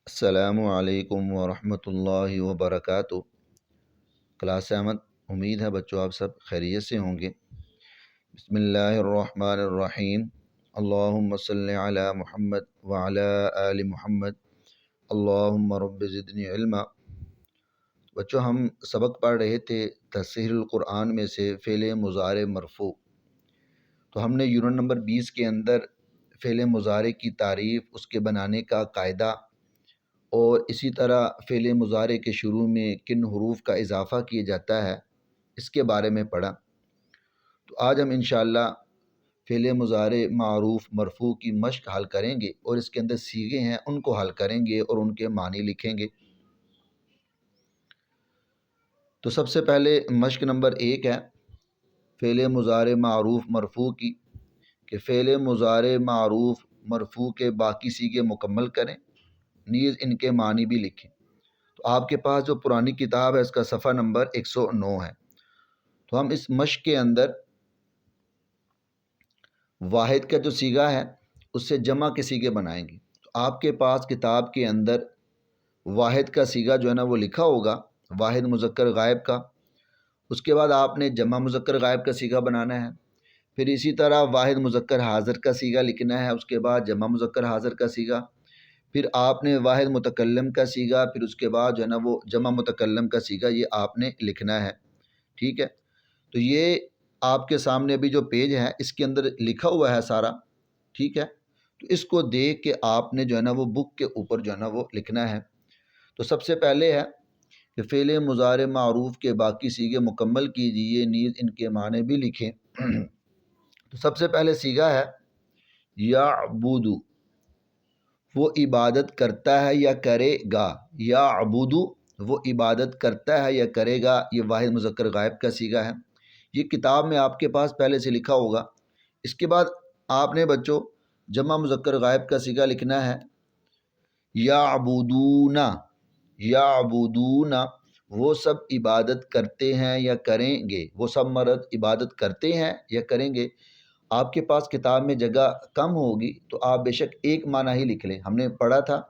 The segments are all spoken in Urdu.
السلام علیکم ورحمۃ اللہ وبرکاتہ۔ کلاس احمد، امید ہے بچوں آپ سب خیریت سے ہوں گے۔ بسم اللہ الرحمن الرحیم۔ اللہم صلی علی محمد وعلی آل محمد، اللہم رب زدنی علما۔ بچوں ہم سبق پڑھ رہے تھے تصحیح القرآن میں سے فعل مضارع مرفوع۔ تو ہم نے یونٹ نمبر 20 کے اندر فعل مضارع کی تعریف، اس کے بنانے کا قاعدہ اور اسی طرح فعل مضارع کے شروع میں کن حروف کا اضافہ کیا جاتا ہے اس کے بارے میں پڑھا۔ تو آج ہم انشاءاللہ فعل مضارع معروف مرفوع کی مشق حل کریں گے اور اس کے اندر صیغے ہیں ان کو حل کریں گے اور ان کے معنی لکھیں گے۔ تو سب سے پہلے مشق نمبر 1 ہے فعل مضارع معروف مرفوع کی، کہ فعل مضارع معروف مرفوع کے باقی صیغے مکمل کریں، نیز ان کے معنی بھی لکھیں۔ تو آپ کے پاس جو پرانی کتاب ہے اس کا صفحہ نمبر 109 ہے۔ تو ہم اس مشق کے اندر واحد کا جو صیغہ ہے اس سے جمع کے صیغے بنائیں گے۔ تو آپ کے پاس کتاب کے اندر واحد کا صیغہ جو ہے نا وہ لکھا ہوگا، واحد مذکر غائب کا۔ اس کے بعد آپ نے جمع مذکر غائب کا صیغہ بنانا ہے، پھر اسی طرح واحد مذکر حاضر کا صیغہ لکھنا ہے، اس کے بعد جمع مذکر حاضر کا صیغہ، پھر آپ نے واحد متکلم کا صیغہ، پھر اس کے بعد جو ہے نا وہ جمع متکلم کا صیغہ، یہ آپ نے لکھنا ہے۔ ٹھیک ہے، تو یہ آپ کے سامنے ابھی جو پیج ہے اس کے اندر لکھا ہوا ہے سارا۔ ٹھیک ہے، تو اس کو دیکھ کے آپ نے جو ہے نا وہ بک کے اوپر جو ہے نا وہ لکھنا ہے۔ تو سب سے پہلے ہے کہ فعل مضارع معروف کے باقی صیغے مکمل کیجئے، نیز ان کے معنی بھی لکھیں۔ تو سب سے پہلے صیغہ ہے یعبد، وہ عبادت کرتا ہے یا کرے گا۔ یعبد، وہ عبادت کرتا ہے یا کرے گا، یہ واحد مذکر غائب کا صیغہ ہے۔ یہ کتاب میں آپ کے پاس پہلے سے لکھا ہوگا۔ اس کے بعد آپ نے بچوں جمع مذکر غائب کا صیغہ لکھنا ہے یعبدون۔ یعبدون، وہ سب عبادت کرتے ہیں یا کریں گے، وہ سب مرد عبادت کرتے ہیں یا کریں گے۔ آپ کے پاس کتاب میں جگہ کم ہوگی تو آپ بے شک ایک معنی ہی لکھ لیں۔ ہم نے پڑھا تھا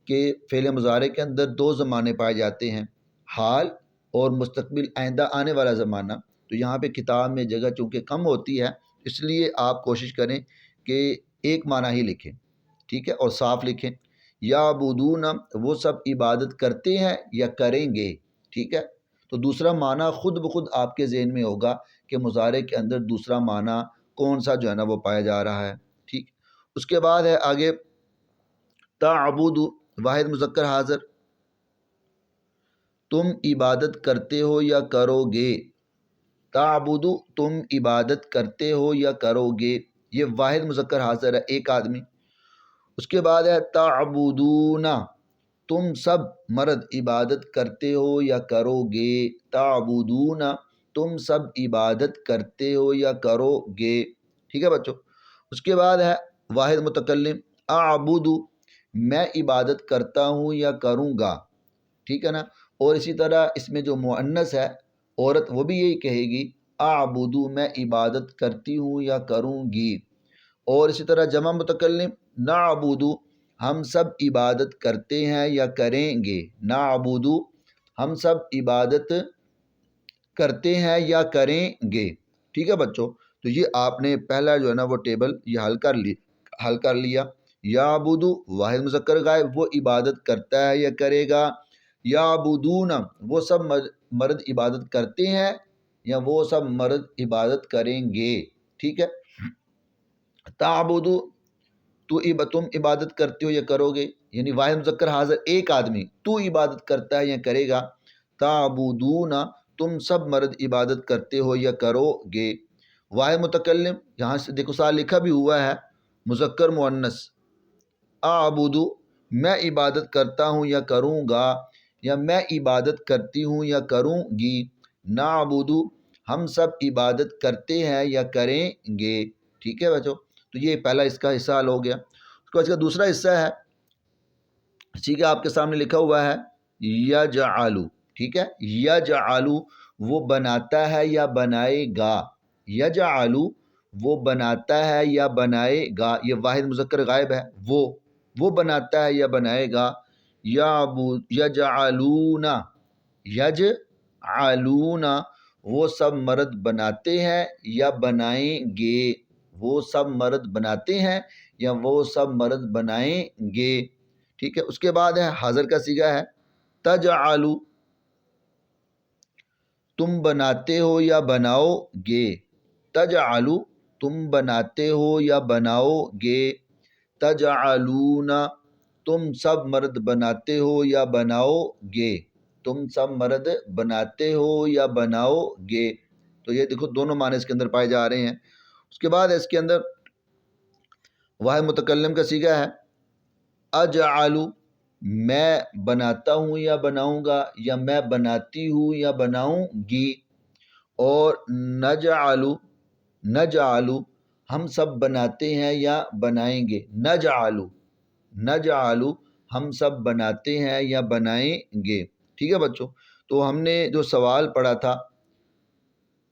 کہ فعل مضارع کے اندر 2 زمانے پائے جاتے ہیں، حال اور مستقبل آئندہ آنے والا زمانہ۔ تو یہاں پہ کتاب میں جگہ چونکہ کم ہوتی ہے اس لیے آپ کوشش کریں کہ ایک معنی ہی لکھیں۔ ٹھیک ہے، اور صاف لکھیں۔ یعبدون، وہ سب عبادت کرتے ہیں یا کریں گے۔ ٹھیک ہے، تو دوسرا معنی خود بخود آپ کے ذہن میں ہوگا کہ مضارع کے اندر دوسرا معنی کون سا جو ہے نا وہ پایا جا رہا ہے۔ ٹھیک، اس کے بعد ہے آگے تعبد، واحد مذکر حاضر، تم عبادت کرتے ہو یا کرو گے۔ تعبد، تم عبادت کرتے ہو یا کرو گے، یہ واحد مذکر حاضر ہے، ایک آدمی۔ اس کے بعد ہے تعبدون، تم سب مرد عبادت کرتے ہو یا کرو گے۔ تعبدون، تم سب عبادت کرتے ہو یا کرو گے۔ ٹھیک ہے بچوں، اس کے بعد ہے واحد متکلم اعبد، میں عبادت کرتا ہوں یا کروں گا۔ ٹھیک ہے نا، اور اسی طرح اس میں جو مؤنث ہے عورت وہ بھی یہی کہے گی اعبد، میں عبادت کرتی ہوں یا کروں گی۔ اور اسی طرح جمع متکلم نعبد، ہم سب عبادت کرتے ہیں یا کریں گے۔ نعبد، ہم سب عبادت کرتے ہیں یا کریں گے۔ ٹھیک ہے بچوں، تو یہ آپ نے پہلا جو ہے نا وہ ٹیبل یہ حل کر لیا۔ یعبد، واحد مذکر غائب، وہ عبادت کرتا ہے یا کرے گا۔ یعبدون، وہ سب مرد عبادت کرتے ہیں یا وہ سب مرد عبادت کریں گے۔ ٹھیک ہے، تعبد، تم عبادت کرتے ہو یا کرو گے، یعنی واحد مذکر حاضر ایک آدمی، تو عبادت کرتا ہے یا کرے گا۔ تعبدون، تم سب مرد عبادت کرتے ہو یا کرو گے۔ واحد متکلم، یہاں سے دیکھو ساتھ لکھا بھی ہوا ہے مذکر مؤنث، اعبد، میں عبادت کرتا ہوں یا کروں گا، یا میں عبادت کرتی ہوں یا کروں گی۔ نعبد، ہم سب عبادت کرتے ہیں یا کریں گے۔ ٹھیک ہے بچوں، تو یہ پہلا اس کا حصہ حل ہو گیا۔ اس کے بعد اس کا دوسرا حصہ ہے، ٹھیک ہے، آپ کے سامنے لکھا ہوا ہے یجعل۔ ٹھیک ہے، یجعل، وہ بناتا ہے یا بنائے گا۔ یجعل، وہ بناتا ہے یا بنائے گا، یہ واحد مذکر غائب ہے، وہ بناتا ہے یا بنائے گا۔ یجعلون، یجعلون وہ سب مرد بناتے ہیں یا بنائیں گے، وہ سب مرد بناتے ہیں یا وہ سب مرد بنائیں گے، ٹھیک ہے۔ اس کے بعد ہے حاضر کا صیغہ ہے تجعلو، تم بناتے ہو یا بناؤ گے، تجعلو تم بناتے ہو یا بناؤ گے، تجعلون تم سب مرد بناتے ہو یا بناؤ گے، تم سب مرد بناتے ہو یا بناؤ گے۔ تو یہ دیکھو دونوں معنی اس کے اندر پائے جا رہے ہیں۔ اس کے بعد اس کے اندر واحد متکلم کا صیغہ ہے اجعلو، میں بناتا ہوں یا بناؤں گا، یا میں بناتی ہوں یا بناؤں گی، اور نجعلو، نجعلو ہم سب بناتے ہیں یا بنائیں گے، نجعلو، نجعلو ہم سب بناتے ہیں یا بنائیں گے، ٹھیک ہے بچوں۔ تو ہم نے جو سوال پڑھا تھا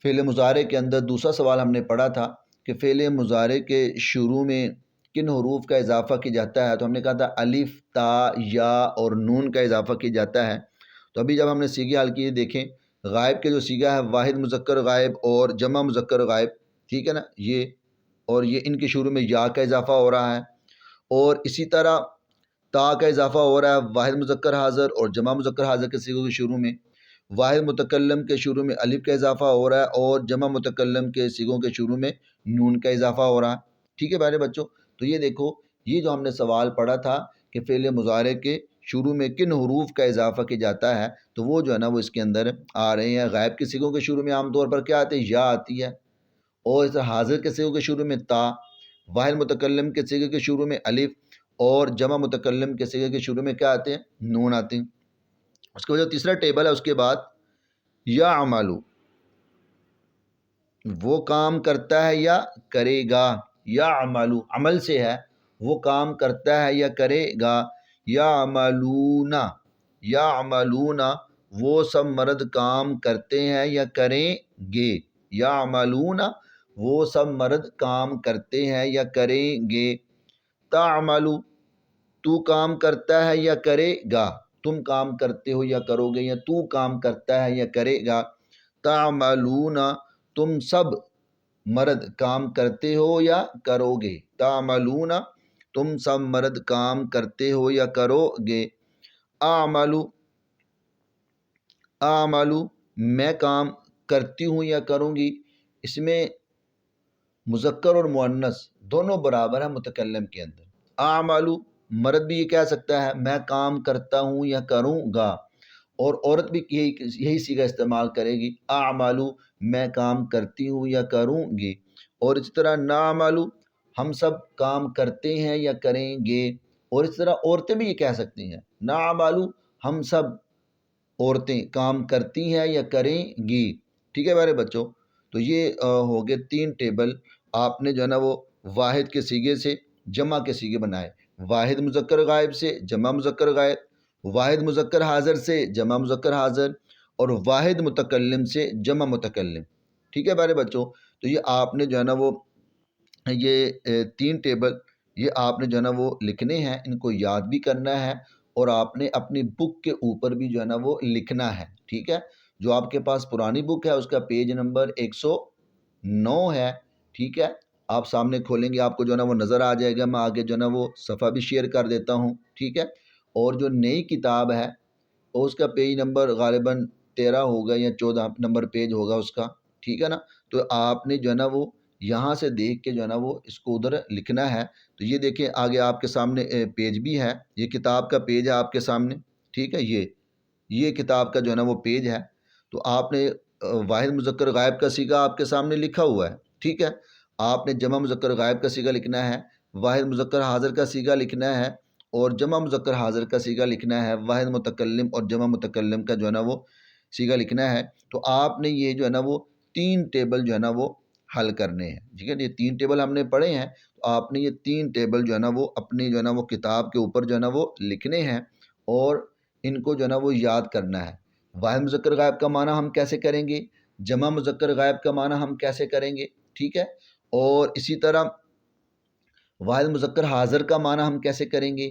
فعل مضارع کے اندر، دوسرا سوال ہم نے پڑھا تھا کہ فعل مضارع کے شروع میں کن حروف کا اضافہ کیا جاتا ہے، تو ہم نے کہا تھا الف، تا، یا اور نون کا اضافہ کیا جاتا ہے۔ تو ابھی جب ہم نے صیغے حل کیے، دیکھیں غائب کے جو صیغہ ہے واحد مذکر غائب اور جمع مذکر غائب، ٹھیک ہے نا، یہ اور یہ ان کے شروع میں یا کا اضافہ ہو رہا ہے، اور اسی طرح تا کا اضافہ ہو رہا ہے واحد مذکر حاضر اور جمع مذکر حاضر کے صیغوں کے شروع میں، واحد متکلم کے شروع میں الف کا اضافہ ہو رہا ہے اور جمع متکلم کے صیغوں کے شروع میں نون کا اضافہ ہو رہا ہے، ٹھیک ہے پیارے بچوں۔ تو یہ دیکھو یہ جو ہم نے سوال پڑھا تھا کہ فعل مضارع کے شروع میں کن حروف کا اضافہ کیا جاتا ہے، تو وہ جو ہے نا وہ اس کے اندر آ رہے ہیں۔ غائب کے صیغوں کے شروع میں عام طور پر کیا آتے ہیں، یا آتی ہے، اور اس طرح حاضر کے صیغوں کے شروع میں تا، واحد متکلم کے صیغے کے شروع میں الف، اور جمع متکلم کے صیغے کے شروع میں کیا آتے ہیں، نون آتے ہیں۔ اس کے بعد جو تیسرا ٹیبل ہے اس کے بعد یا عملو، وہ کام کرتا ہے یا کرے گا، یا عملو عمل سے ہے، وہ کام کرتا ہے یا کرے گا، یا عملون، یا عملون وہ سب مرد کام کرتے ہیں یا کریں گے، یا عملون وہ سب مرد کام کرتے ہیں یا کریں گے، تعملو تو کام کرتا ہے یا کرے گا، تم کام کرتے ہو یا کرو گے، یا تو کام کرتا ہے یا کرے گا، تعملون تم سب مرد کام کرتے ہو یا کرو گے، تعملون تم سب مرد کام کرتے ہو یا کرو گے، اعملو، اعملو میں کام کرتی ہوں یا کروں گی، اس میں مذکر اور مؤنث دونوں برابر ہیں متکلم کے اندر۔ اعملو مرد بھی یہ کہہ سکتا ہے میں کام کرتا ہوں یا کروں گا، اور عورت بھی یہی صیغہ استعمال کرے گی، اعملو میں کام کرتی ہوں یا کروں گی، اور اس طرح نعملو ہم سب کام کرتے ہیں یا کریں گے، اور اس طرح عورتیں بھی یہ کہہ سکتی ہیں نعملو ہم سب عورتیں کام کرتی ہیں یا کریں گی، ٹھیک ہے میرے بچوں۔ تو یہ ہو گئے 3 ٹیبل، آپ نے جو ہے نا وہ واحد کے صیغے سے جمع کے صیغے بنائے، واحد مذکر غائب سے جمع مذکر غائب، واحد مذکر حاضر سے جمع مذکر حاضر، اور واحد متکلم سے جمع متکلم، ٹھیک ہے پیارے بچوں۔ تو یہ آپ نے جو ہے نا وہ یہ 3 ٹیبل یہ آپ نے جو ہے نا وہ لکھنے ہیں، ان کو یاد بھی کرنا ہے، اور آپ نے اپنی بک کے اوپر بھی جو ہے نا وہ لکھنا ہے، ٹھیک ہے۔ جو آپ کے پاس پرانی بک ہے اس کا پیج نمبر 109 ہے، ٹھیک ہے، آپ سامنے کھولیں گے آپ کو جو ہے نا وہ نظر آ جائے گا، میں آگے جو ہے نا وہ صفحہ بھی شیئر کر دیتا ہوں، ٹھیک ہے۔ اور جو نئی کتاب ہے اس کا پیج نمبر غالباً 13 ہوگا یا 14 نمبر پیج ہوگا اس کا، ٹھیک ہے نا۔ تو آپ نے جو ہے نا وہ یہاں سے دیکھ کے جو ہے نا وہ اس کو ادھر لکھنا ہے۔ تو یہ دیکھیں آگے آپ کے سامنے پیج بھی ہے، یہ کتاب کا پیج ہے آپ کے سامنے، ٹھیک ہے، یہ کتاب کا جو ہے نا وہ پیج ہے۔ تو آپ نے واحد مذکر غائب کا صیغہ آپ کے سامنے لکھا ہوا ہے، ٹھیک ہے، آپ نے جمع مذکر غائب کا صیغہ لکھنا ہے، واحد مذکر حاضر کا صیغہ لکھنا ہے، اور جمع مذکر حاضر کا صیغہ لکھنا ہے، واحد متکلم اور جمع متکلم کا جو ہے نا وہ صیغہ لکھنا ہے۔ تو آپ نے یہ جو ہے نا وہ 3 ٹیبل جو ہے نا وہ حل کرنے ہیں، ٹھیک ہے، یہ 3 ٹیبل ہم نے پڑھے ہیں، تو آپ نے یہ 3 ٹیبل جو ہے نا وہ اپنی جو ہے نا وہ کتاب کے اوپر جو ہے نا وہ لکھنے ہیں، اور ان کو جو ہے نا وہ یاد کرنا ہے۔ واحد مذکر غائب کا معنی ہم کیسے کریں گے، جمع مذکر غائب کا معنی ہم کیسے کریں گے، ٹھیک ہے، اور اسی طرح واحد مذکر حاضر کا معنی ہم کیسے کریں گے،